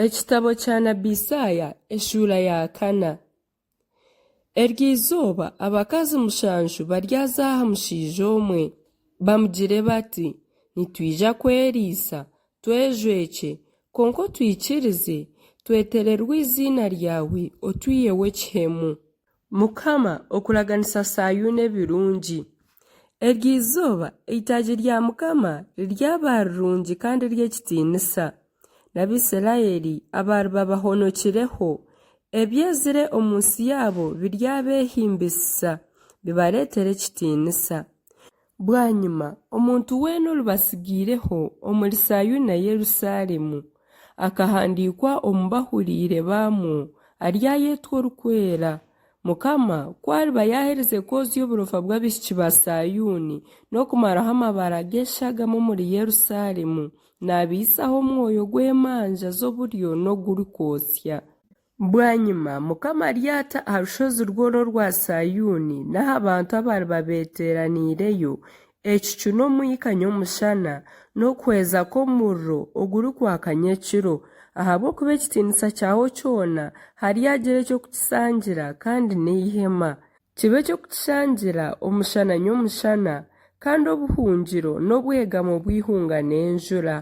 Ekitabo kya Nabbi Isaaya eshura ya 4. Ery'izooba abakazi 7 baryaza aha mushaija omwe, bamugire bati, nitwija kweriisa, twejwekye, konka otwikirize, twetererwe izina ryawe, otwiyeho ekihemu. Mukama okuraganisa Sayuuni ebirungi. Ery'izooba eitaagi rya Mukama riryaba rirungi kandi ry'ekitiinisa. N'Abisirayeli abaari babahonokireho, ebyezire omu nsi yaabo biryabeehimbisa, bibareetera ekitiinisa. Bwanyuma omuntu weena olubasigiireho omuri Sayuuni na Yerusaalemu, akahandiikwa omu bahuriire baamwo, aryayetwa orikwera. Mukama kwariba yaaherize kwozya oburofa bw'abaishiki ba Sayuuni n'okumaraho amabara g'eshagama omuri Yerusaalemu, n'abiisaho omwoyo gw'emanja z'oburyo n'ogurikwosya. Bwanyuma Mukama aryata aha rushozi rworo rwa Sayuuni n'aha bantu abaari babeeteraniireyo, ekicu n'omwika ny'omushana n'okuhweza kw'omuriro ogurikwakanya ekiro, ahabw'okuba ekitiinisa kyawe kyona haryagira eky'okukisangira kandi n'eihema, kibe eky'okukishangira omushana ny'omushana, kandi obuhungiro n'obwegamo bw'ihunga n'enjura.